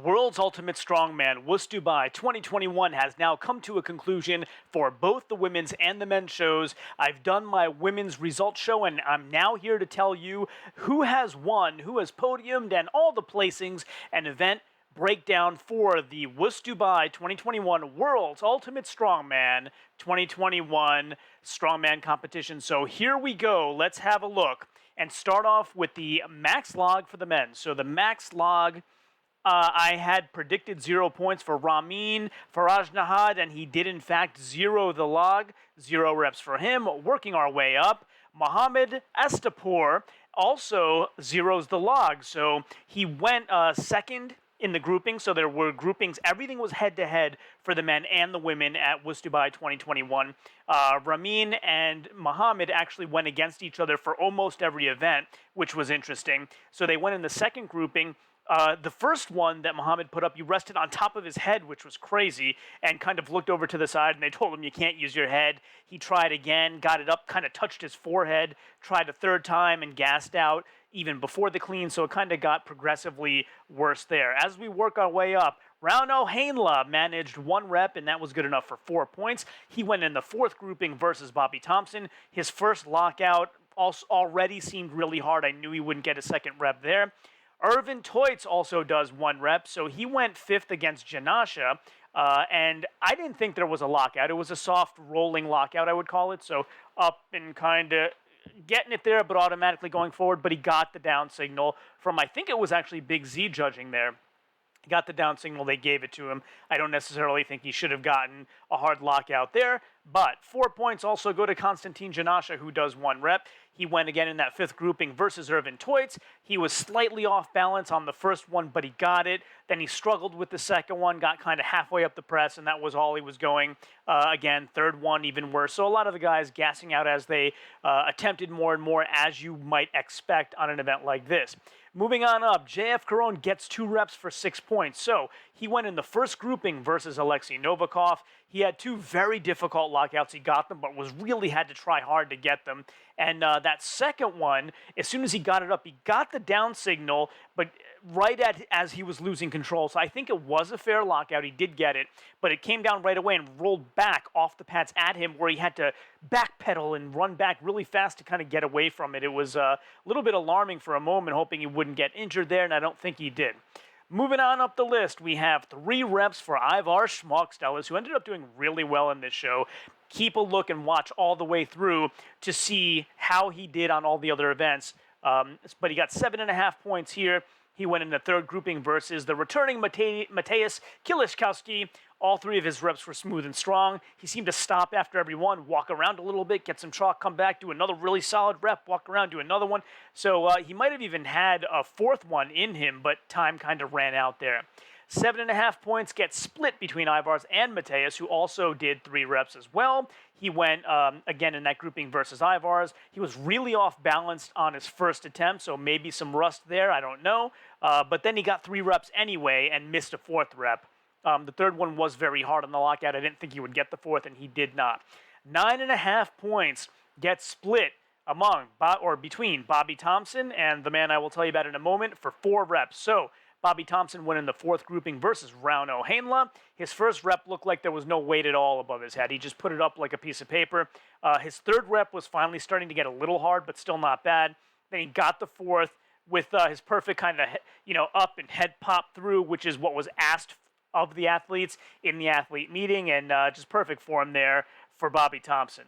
World's Ultimate Strongman WUS Dubai 2021 has now come to a conclusion for both the women's and the men's shows. I've done my women's results show, and I'm now here to tell you who has won, who has podiumed, and all the placings and event breakdown for the WUS Dubai 2021 World's Ultimate Strongman 2021 Strongman competition. So here we go. Let's have a look and start off with the max log for the men. So the max log, I had predicted 0 points for Ramin Faraj Nahad, and he did in fact zero the log. 0 reps for him. Working our way up, Mohammed Astapur also zeros the log. So he went second in the grouping, so there were groupings. Everything was head-to-head for the men and the women at WUS Dubai 2021. Ramin and Mohammed actually went against each other for almost every event, which was interesting. So they went in the second grouping. The first one that Mohammed put up, you rested on top of his head, which was crazy, and kind of looked over to the side, and they told him you can't use your head. He tried again, got it up, kind of touched his forehead, tried a third time, and gassed out even before the clean, so it kind of got progressively worse there. As we work our way up, Rauno Hainla managed 1 rep, and that was good enough for 4 points. He went in the fourth grouping versus Bobby Thompson. His first lockout also already seemed really hard. I knew he wouldn't get a second rep there. Irvin Toitz also does 1 rep, so he went 5th against Janasha, and I didn't think there was a lockout. It was a soft rolling lockout, I would call it, so up and kind of getting it there, but automatically going forward, but he got the down signal from, I think it was actually Big Z judging there. He got the down signal, they gave it to him. I don't necessarily think he should have gotten a hard lockout there, but 4 points also go to Konstantin Janasha, who does 1 rep. He went again in that 5th grouping versus Irvin Toitz. He was slightly off balance on the first one, but he got it. Then he struggled with the second one, got kind of halfway up the press, and that was all he was going. Again, third one, even worse. So a lot of the guys gassing out as they attempted more and more, as you might expect on an event like this. Moving on up, JF Caron gets 2 reps for 6 points. So he went in the first grouping versus Alexei Novikov. He had 2 very difficult lockouts. He got them, but really had to try hard to get them. And that second one, as soon as he got it up, he got the down signal, but right as he was losing control. So I think it was a fair lockout. He did get it, but it came down right away and rolled back off the pads at him, where he had to backpedal and run back really fast to kind of get away from it. It was a little bit alarming for a moment, hoping he wouldn't get injured there, and I don't think he did. Moving on up the list, we have 3 reps for Ivar Schmalkstellis, who ended up doing really well in this show. Keep a look and watch all the way through to see how he did on all the other events. But he got 7.5 points here. He went in the third grouping versus the returning Mateusz Kieliszkowski. All 3 of his reps were smooth and strong. He seemed to stop after every one, walk around a little bit, get some chalk, come back, do another really solid rep, walk around, do another one. So he might have even had a 4th one in him, but time kind of ran out there. 7.5 points get split between Ivars and Mateusz, who also did 3 reps as well. He went, again, in that grouping versus Ivars. He was really off-balanced on his first attempt, so maybe some rust there, I don't know. But then he got 3 reps anyway and missed a 4th rep. The third one was very hard on the lockout. I didn't think he would get the 4th, and he did not. 9.5 points get split between Bobby Thompson and the man I will tell you about in a moment for 4 reps. So Bobby Thompson went in the 4th grouping versus Rauno Hainla. His first rep looked like there was no weight at all above his head. He just put it up like a piece of paper. His 3rd rep was finally starting to get a little hard, but still not bad. Then he got the 4th with his perfect kind of, up and head pop through, which is what was asked of the athletes in the athlete meeting, and just perfect for him there for Bobby Thompson.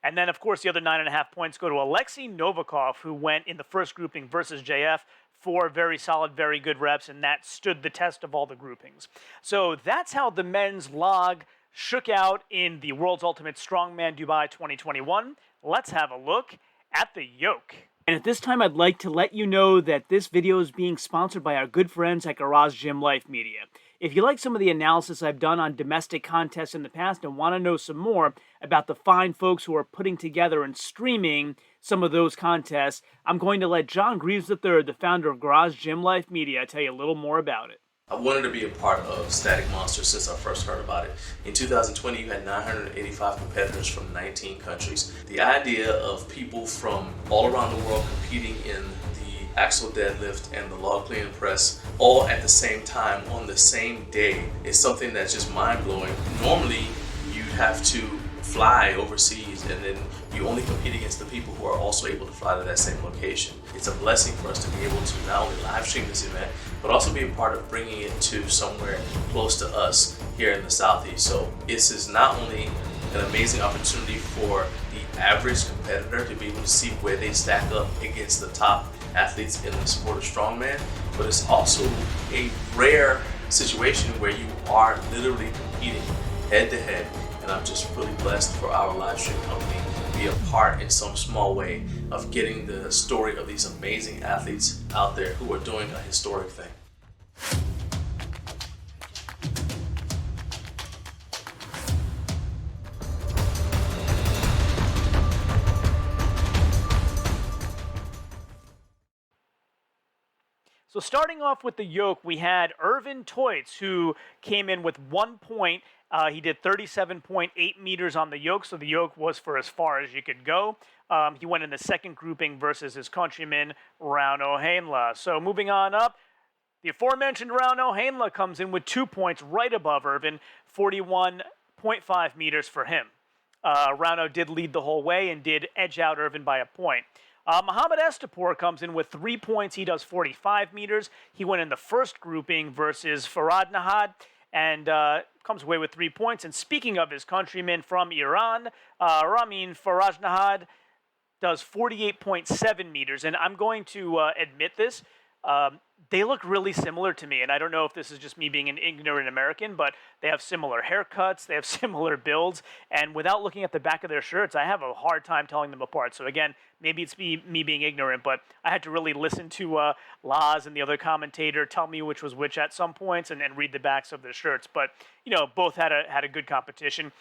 And then, of course, the other 9.5 points go to Alexei Novikov, who went in the first grouping versus JF. 4 very solid, very good reps, and that stood the test of all the groupings. So that's how the men's log shook out in the World's Ultimate Strongman Dubai 2021. Let's have a look at the yoke. And at this time, I'd like to let you know that this video is being sponsored by our good friends at Garage Gym Life Media. If you like some of the analysis I've done on domestic contests in the past and want to know some more about the fine folks who are putting together and streaming some of those contests, I'm going to let John Greaves III, the founder of Garage Gym Life Media, tell you a little more about it. I wanted to be a part of Static Monster since I first heard about it. In 2020, you had 985 competitors from 19 countries. The idea of people from all around the world competing in the axle deadlift and the log clean and press all at the same time on the same day is something that's just mind-blowing. Normally, you'd have to fly overseas and then you only compete against the people who are also able to fly to that same location. It's a blessing for us to be able to not only live stream this event, but also be a part of bringing it to somewhere close to us here in the Southeast. So this is not only an amazing opportunity for the average competitor to be able to see where they stack up against the top athletes in the sport of strongman, but it's also a rare situation where you are literally competing head to head. And I'm just really blessed for our live stream company to be a part in some small way of getting the story of these amazing athletes out there who are doing a historic thing. So starting off with the yoke, we had Irvin Toitz, who came in with 1 point. He did 37.8 meters on the yoke, so the yoke was for as far as you could go. He went in the second grouping versus his countryman, Rauno Heinla. So moving on up, the aforementioned Rauno Heinla comes in with 2 points right above Irvin, 41.5 meters for him. Rauno did lead the whole way and did edge out Irvin by a point. Mohamed Estapor comes in with 3 points. He does 45 meters. He went in the first grouping versus Farad Nahad and comes away with 3 points. And speaking of his countryman from Iran, Ramin Farajnahad does 48.7 meters. And I'm going to admit this. They look really similar to me, and I don't know if this is just me being an ignorant American, but they have similar haircuts, they have similar builds, and without looking at the back of their shirts, I have a hard time telling them apart. So again, maybe it's me being ignorant, but I had to really listen to Laz and the other commentator tell me which was which at some points and read the backs of their shirts. But, you know, both had a good competition.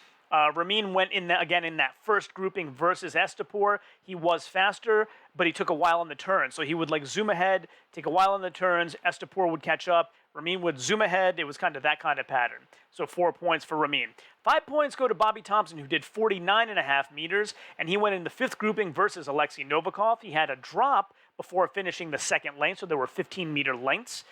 Ramin went in again in that first grouping versus Estapor. He was faster, but he took a while on the turn. So he would like zoom ahead, take a while on the turns. Estapor would catch up. Ramin would zoom ahead. It was kind of that kind of pattern. So 4 points for Ramin. 5 points go to Bobby Thompson, who did 49.5 meters, and he went in the fifth grouping versus Alexei Novikov. He had a drop before finishing the second length, so there were 15-meter lengths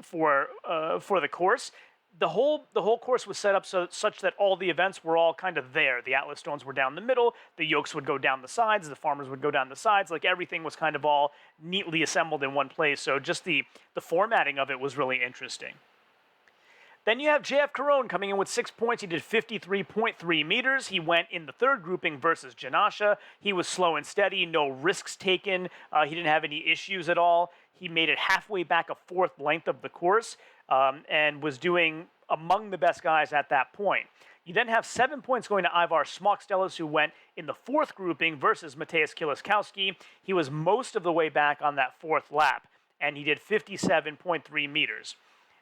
for the course. The whole course was set up such that all the events were all kind of there. The Atlas stones were down the middle, the yokes would go down the sides, the farmers would go down the sides, like everything was kind of all neatly assembled in one place. So just the formatting of it was really interesting. Then you have JF Caron coming in with 6 points. He did 53.3 meters. He went in the third grouping versus Janasha. He was slow and steady, no risks taken. He didn't have any issues at all. He made it halfway back a fourth length of the course and was doing among the best guys at that point. You then have 7 points going to Ivar Smokstelis, who went in the fourth grouping versus Mateusz Kieliszkowski. He was most of the way back on that fourth lap, and he did 57.3 meters.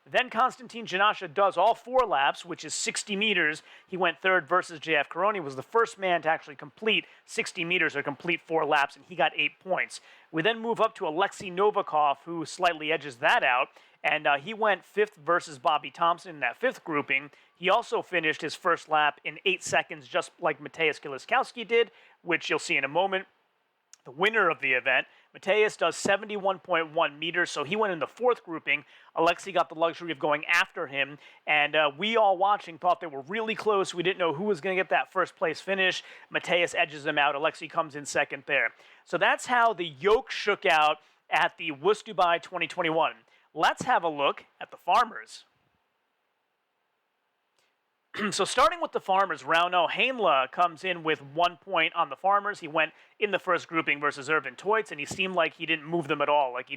Then Konstantin Janasha does all 4 laps, which is 60 meters. He went third versus JF Caron. He was the first man to actually complete 60 meters or complete 4 laps, and he got 8 points. We then move up to Alexei Novikov, who slightly edges that out, and he went fifth versus Bobby Thompson in that fifth grouping. He also finished his first lap in 8 seconds, just like Mateusz Kieliszkowski did, which you'll see in a moment. The winner of the event, Mateusz, does 71.1 meters, so he went in the fourth grouping. Alexei got the luxury of going after him, and we all watching thought they were really close. We didn't know who was going to get that first place finish. Mateusz edges him out. Alexei comes in second there. So that's how the yoke shook out at the WUS Dubai 2021. Let's have a look at the farmers. So starting with the farmers, Rauno Heinla comes in with 1 point on the farmers. He went in the first grouping versus Irvin Toitz, and he seemed like he didn't move them at all. Like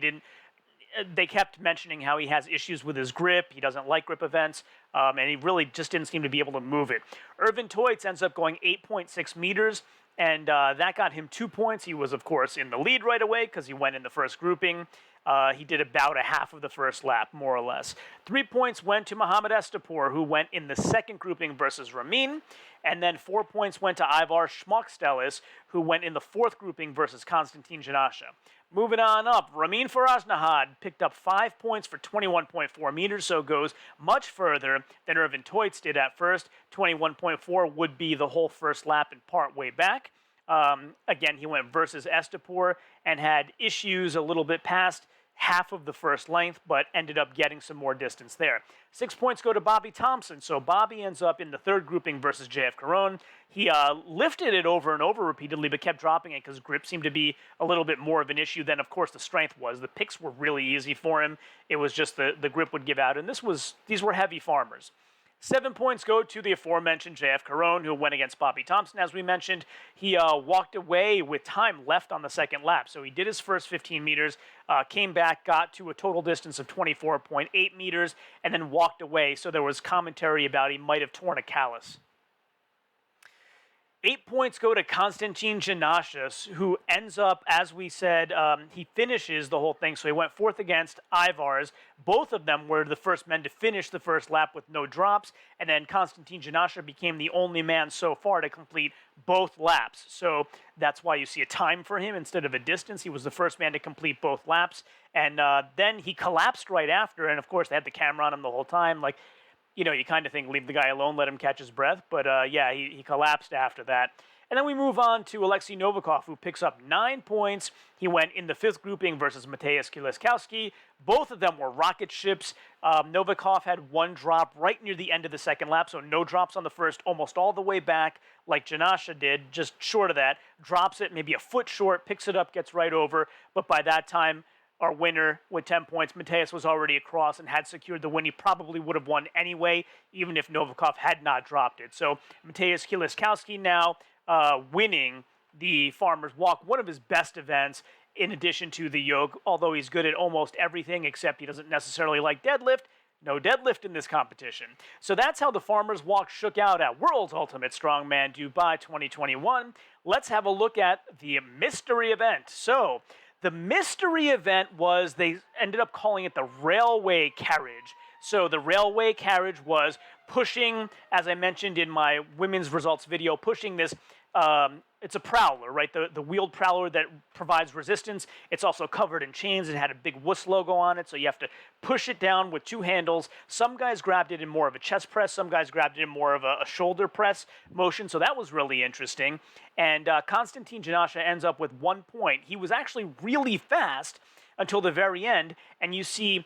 they kept mentioning how he has issues with his grip. He doesn't like grip events, and he really just didn't seem to be able to move it. Irvin Toitz ends up going 8.6 meters, and that got him 2 points. He was, of course, in the lead right away because he went in the first grouping. He did about a half of the first lap, more or less. 3 points went to Mohamed Estapor, who went in the second grouping versus Ramin. And then 4 points went to Ivar Smokstelis, who went in the fourth grouping versus Konstantin Janasha. Moving on up, Ramin Farajnahad picked up 5 points for 21.4 meters, so goes much further than Irvin Toitz did at first. 21.4 would be the whole first lap and part way back. Again, he went versus Estepor and had issues a little bit past half of the first length, but ended up getting some more distance there. 6 points go to Bobby Thompson. So Bobby ends up in the third grouping versus JF Caron. He lifted it over and over repeatedly, but kept dropping it because grip seemed to be a little bit more of an issue than, of course, the strength was. The picks were really easy for him. It was just the grip would give out, and these were heavy farmers. 7 points go to the aforementioned JF Caron, who went against Bobby Thompson, as we mentioned. He walked away with time left on the second lap. So he did his first 15 meters, came back, got to a total distance of 24.8 meters, and then walked away. So there was commentary about he might have torn a callus. 8 points go to Konstantin Janashas, who ends up, as we said, he finishes the whole thing. So he went fourth against Ivars. Both of them were the first men to finish the first lap with no drops. And then Konstantin Janashas became the only man so far to complete both laps. So that's why you see a time for him instead of a distance. He was the first man to complete both laps. And then he collapsed right after. And, of course, they had the camera on him the whole time. Like, you know, you kind of think, leave the guy alone, let him catch his breath. But, yeah, he collapsed after that. And then we move on to Alexei Novikov, who picks up 9 points. He went in the fifth grouping versus Mateusz Kieliszkowski. Both of them were rocket ships. Novikov had one drop right near the end of the second lap, so no drops on the first, almost all the way back, like Janasha did, just short of that. Drops it, maybe a foot short, picks it up, gets right over. But by that time, our winner with 10 points, Mateusz, was already across and had secured the win. He probably would have won anyway, even if Novikov had not dropped it. So Mateusz Kieliszkowski now winning the Farmer's Walk, one of his best events, in addition to the yoke, although he's good at almost everything except he doesn't necessarily like deadlift. No deadlift in this competition. So that's how the Farmer's Walk shook out at World's Ultimate Strongman Dubai 2021. Let's have a look at the mystery event. So the mystery event was, they ended up calling it the railway carriage. So the railway carriage was pushing, as I mentioned in my women's results video, pushing this, it's a prowler, right? The wheeled prowler that provides resistance. It's also covered in chains and had a big WUS logo on it, so you have to push it down with two handles. Some guys grabbed it in more of a chest press. Some guys grabbed it in more of a shoulder press motion, so that was really interesting. And Konstantin Janasha ends up with 1 point. He was actually really fast until the very end, and you see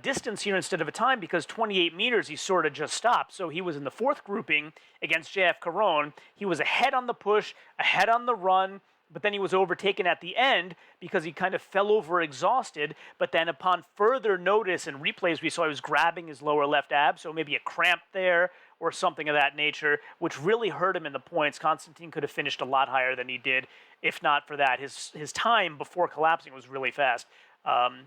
distance here instead of a time because 28 meters he sort of just stopped. So he was in the fourth grouping against JF Caron. He was ahead on the push, ahead on the run, but then he was overtaken at the end because he kind of fell over exhausted. But then upon further notice and replays, we saw he was grabbing his lower left ab, so maybe a cramp there or something of that nature, which really hurt him in the points. Konstantin could have finished a lot higher than he did if not for that. His time before collapsing was really fast.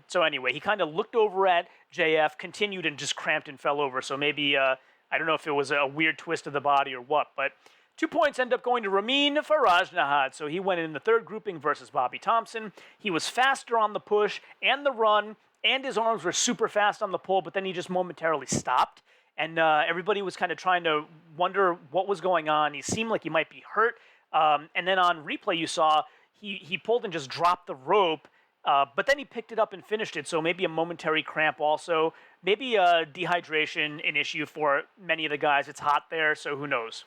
So anyway, he kind of looked over at JF, continued, and just cramped and fell over. So maybe, I don't know if it was a weird twist of the body or what, but 2 points end up going to Ramin Farajnahat. So he went in the third grouping versus Bobby Thompson. He was faster on the push and the run, and his arms were super fast on the pull, but then he just momentarily stopped. And everybody was kind of trying to wonder what was going on. He seemed like he might be hurt. And then on replay, you saw he pulled and just dropped the rope. But then he picked it up and finished it, so maybe a momentary cramp also. Maybe dehydration, an issue for many of the guys. It's hot there, so who knows.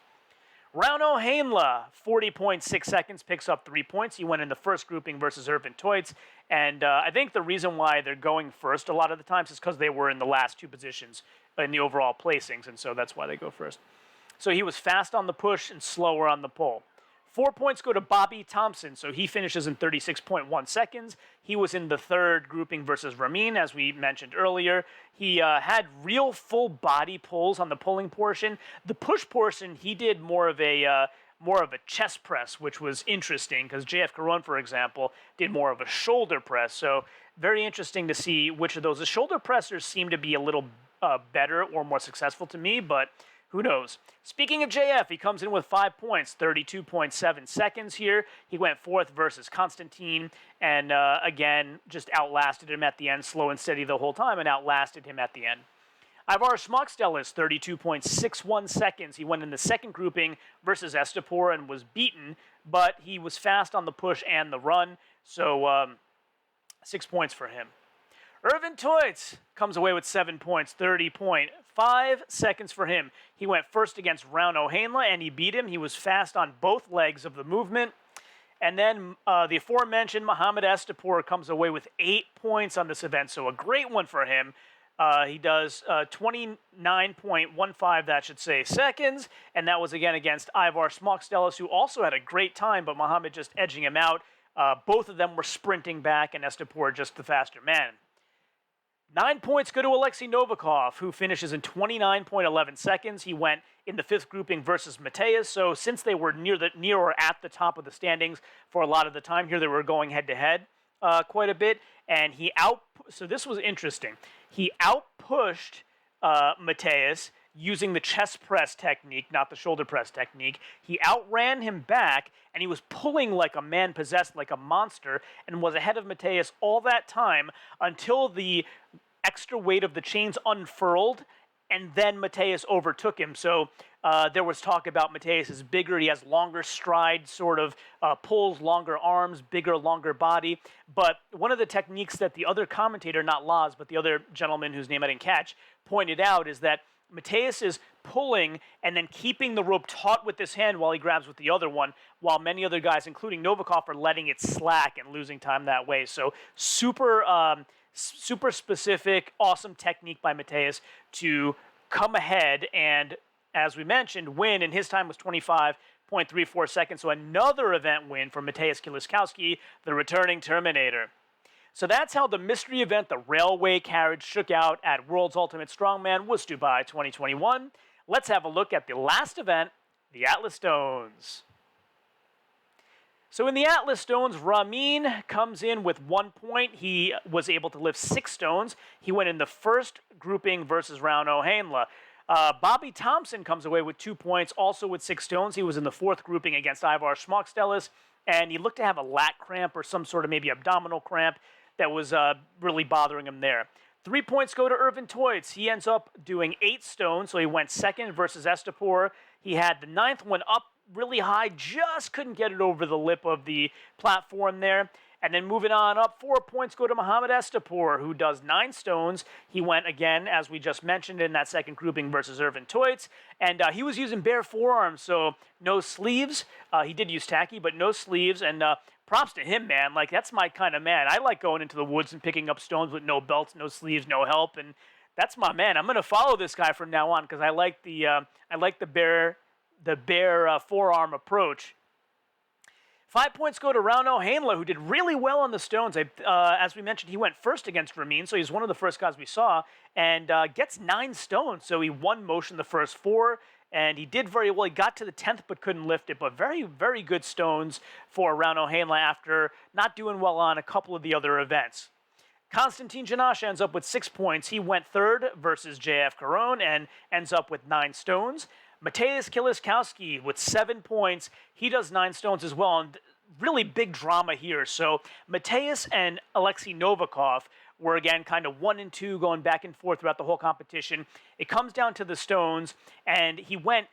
Rauno Hainla, 40.6 seconds, picks up 3 points. He went in the first grouping versus Irvin Toitz. And I think the reason why they're going first a lot of the times is because they were in the last two positions in the overall placings, and so that's why they go first. So he was fast on the push and slower on the pull. 4 points go to Bobby Thompson, so he finishes in 36.1 seconds. He was in the third grouping versus Ramin, as we mentioned earlier. He had real full body pulls on the pulling portion. The push portion, he did more of a chest press, which was interesting because JF Caron, for example, did more of a shoulder press. So very interesting to see which of those. The shoulder pressers seem to be a little better or more successful to me, but who knows? Speaking of JF, he comes in with 5 points, 32.7 seconds here. He went fourth versus Konstantin, and again, just outlasted him at the end, slow and steady the whole time, and outlasted him at the end. Ivar Schmockstelis, 32.61 seconds. He went in the second grouping versus Estepor and was beaten, but he was fast on the push and the run, so 6 points for him. Irvin Toitz comes away with 7 points, 30.5 seconds for him. He went first against Rauno Hainla, and he beat him. He was fast on both legs of the movement. And then the aforementioned Mohamed Estepor comes away with 8 points on this event, so a great one for him. He does 29.15, that should say, seconds, and that was again against Ivar Smockstellis, who also had a great time, but Mohamed just edging him out. Both of them were sprinting back, and Estepor just the faster man. 9 points go to Alexei Novikov, who finishes in 29.11 seconds. He went in the 5th grouping versus Mateus, so since they were near or at the top of the standings for a lot of the time here, they were going head-to-head quite a bit, and so this was interesting. He outpushed Mateus using the chest press technique, not the shoulder press technique. He outran him back, and he was pulling like a man possessed, like a monster, and was ahead of Mateus all that time until the extra weight of the chains unfurled, and then Mateus overtook him. So there was talk about Mateus is bigger. He has longer stride, sort of pulls, longer arms, bigger, longer body. But one of the techniques that the other commentator, not Laz, but the other gentleman whose name I didn't catch, pointed out is that Mateus is pulling and then keeping the rope taut with this hand while he grabs with the other one, while many other guys, including Novikov, are letting it slack and losing time that way. So super specific, awesome technique by Mateus to come ahead and, as we mentioned, win, and his time was 25.34 seconds. So another event win for Mateusz Kieliszkowski, the returning Terminator. So that's how the mystery event, the Railway Carriage, shook out at World's Ultimate Strongman WUS Dubai 2021. Let's have a look at the last event, the Atlas Stones. So in the Atlas Stones, Ramin comes in with 1 point. He was able to lift 6 stones. He went in the first grouping versus Rauno Hainla. Bobby Thompson comes away with 2 points, also with 6 stones. He was in the 4th grouping against Ivar Smockstellis, and he looked to have a lat cramp or some sort of maybe abdominal cramp that was really bothering him there. 3 points go to Irvin Toitz. He ends up doing 8 stones, so he went 2nd versus Estepor. He had the 9th one up really high, just couldn't get it over the lip of the platform there. And then moving on up, 4 points go to Mohamed Estepor, who does 9 stones. He went again, as we just mentioned, in that 2nd grouping versus Irvin Toitz. And he was using bare forearms, so no sleeves. He did use tacky, but no sleeves. And props to him, man. Like, that's my kind of man. I like going into the woods and picking up stones with no belts, no sleeves, no help. And that's my man. I'm going to follow this guy from now on because I like the bare forearm approach. 5 points go to Rauno Hainla, who did really well on the stones. As we mentioned, he went first against Ramin, so he's one of the first guys we saw, and gets 9 stones. So he won motion the first 4, and he did very well. He got to the 10th but couldn't lift it, but very, very good stones for Rauno Hainla after not doing well on a couple of the other events. Konstantin Janash ends up with 6 points. He went 3rd versus JF Caron and ends up with 9 stones. Mateusz Kieliszkowski with 7 points. He does 9 stones as well, and really big drama here. So Mateusz and Alexei Novikov were, again, kind of 1 and 2 going back and forth throughout the whole competition. It comes down to the stones, and he went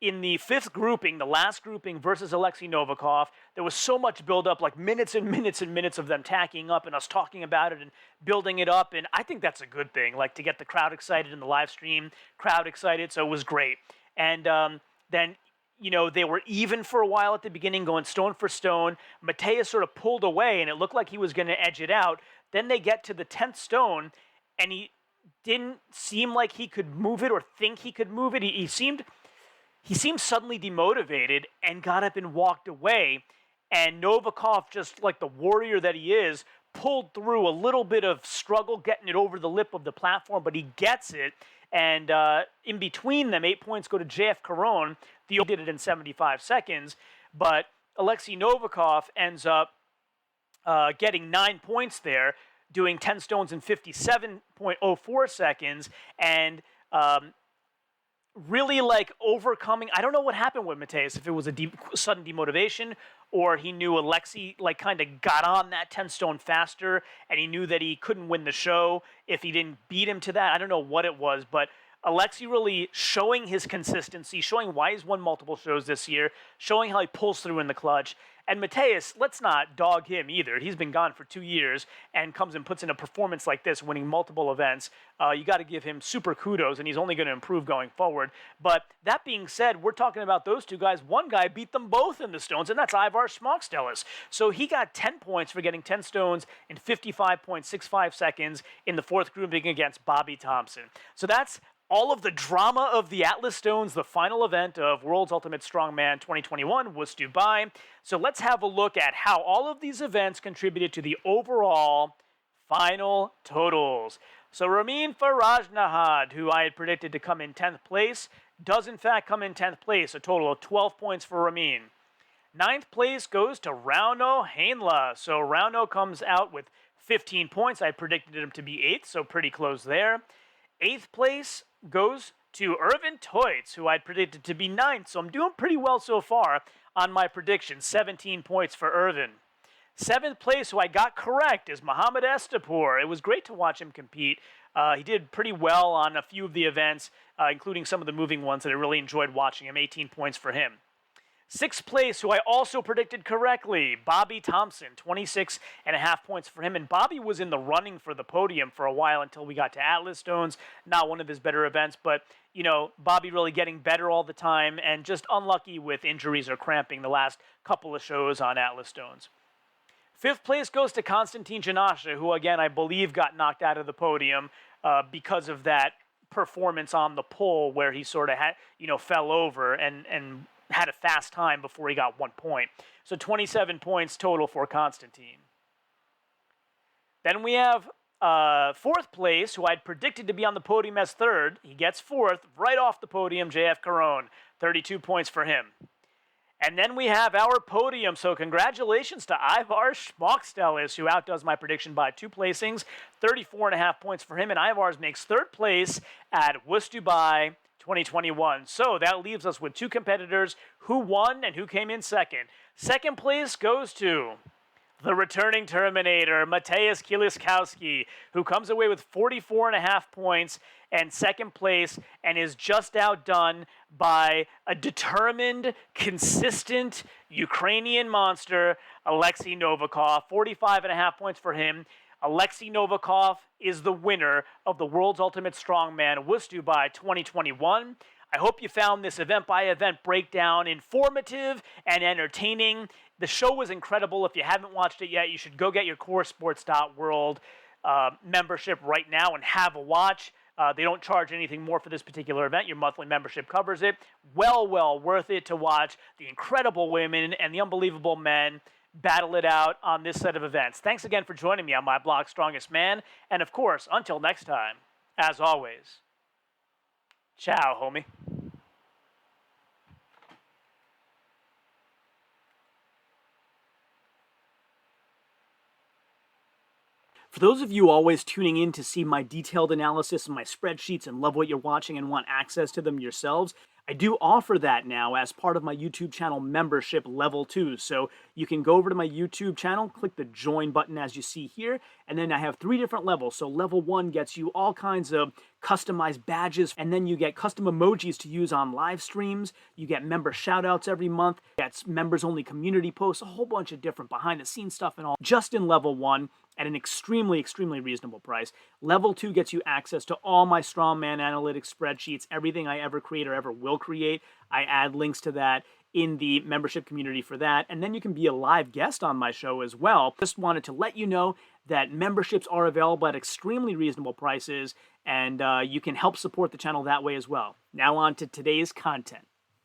in the 5th grouping, the last grouping, versus Alexei Novikov. There was so much build-up, like minutes and minutes and minutes of them tacking up and us talking about it and building it up, and I think that's a good thing, like to get the crowd excited in the live stream, crowd excited, so it was great. And then, you know, they were even for a while at the beginning, going stone for stone. Mateusz sort of pulled away, and it looked like he was going to edge it out. Then they get to the 10th stone, and he didn't seem like he could move it or think he could move it. He seemed suddenly demotivated and got up and walked away. And Novikov, just like the warrior that he is, pulled through a little bit of struggle getting it over the lip of the platform, but he gets it. And in between them, 8 points go to JF Caron. Theo did it in 75 seconds. But Alexei Novikov ends up getting 9 points there, doing 10 stones in 57.04 seconds. And really, like, overcoming. I don't know what happened with Mateusz, if it was a sudden demotivation or he knew Alexei, like, kind of got on that 10 stone faster and he knew that he couldn't win the show if he didn't beat him to that. I don't know what it was, but Alexei really showing his consistency, showing why he's won multiple shows this year, showing how he pulls through in the clutch. And Mateus, let's not dog him either. He's been gone for 2 years and comes and puts in a performance like this, winning multiple events. You got to give him super kudos, and he's only going to improve going forward. But that being said, we're talking about those two guys. One guy beat them both in the stones, and that's Ivar Schmockstellis. So he got 10 points for getting 10 stones in 55.65 seconds in the fourth grouping against Bobby Thompson. So that's all of the drama of the Atlas Stones, the final event of World's Ultimate Strongman 2021, WUS Dubai. So let's have a look at how all of these events contributed to the overall final totals. So Ramin Farajnahad, who I had predicted to come in 10th place, does in fact come in 10th place, a total of 12 points for Ramin. 9th place goes to Rauno Hainla. So Rauno comes out with 15 points. I predicted him to be 8th, so pretty close there. 8th place goes to Irvin Toitz, who I'd predicted to be 9th, so I'm doing pretty well so far on my prediction. 17 points for Irvin. 7th place, who I got correct, is Muhammad Estapur. It was great to watch him compete. He did pretty well on a few of the events, including some of the moving ones that I really enjoyed watching him. 18 points for him. 6th place, who I also predicted correctly, Bobby Thompson, 26.5 points for him. And Bobby was in the running for the podium for a while until we got to Atlas Stones. Not one of his better events, but, you know, Bobby really getting better all the time and just unlucky with injuries or cramping the last couple of shows on Atlas Stones. 5th place goes to Konstantin Janasha, who, again, I believe got knocked out of the podium because of that performance on the pole where he sort of had, you know, fell over and had a fast time before he got 1 point. So 27 points total for Konstantin. Then we have 4th place, who I'd predicted to be on the podium as 3rd. He gets 4th, right off the podium, JF Caron. 32 points for him. And then we have our podium. So congratulations to Ivar Schmockstellis, who outdoes my prediction by 2 placings. 34.5 points for him. And Ivar's makes 3rd place at WUS Dubai 2021. So that leaves us with 2 competitors who won and who came in 2nd. 2nd place goes to the returning Terminator, Mateusz Kieliszkowski, who comes away with 44.5 points and 2nd place and is just outdone by a determined, consistent Ukrainian monster, Alexei Novikov. 45.5 points for him. Alexei Novikov is the winner of the World's Ultimate Strongman WUS Dubai 2021. I hope you found this event-by-event breakdown informative and entertaining. The show was incredible. If you haven't watched it yet, you should go get your coresports.world membership right now and have a watch. They don't charge anything more for this particular event. Your monthly membership covers it. Well worth it to watch the incredible women and the unbelievable men battle it out on this set of events. Thanks again for joining me on my blog, Strongest Man. And of course, until next time, as always, ciao, homie. For those of you always tuning in to see my detailed analysis of my spreadsheets and love what you're watching and want access to them yourselves, I do offer that now as part of my YouTube channel membership level 2. So you can go over to my YouTube channel, click the join button as you see here, and then I have 3 different levels. So level 1 gets you all kinds of customized badges, and then you get custom emojis to use on live streams. You get member shoutouts every month. That's members only community posts, a whole bunch of different behind the scenes stuff and all, just in level 1 at an extremely reasonable price. Level 2 gets you access to all my StrongMAN analytics spreadsheets, everything I ever create or ever will create. I add links to that in the membership community for that, and then you can be a live guest on my show as well. Just wanted to let you know that memberships are available at extremely reasonable prices, and you can help support the channel that way as well. Now on to today's content.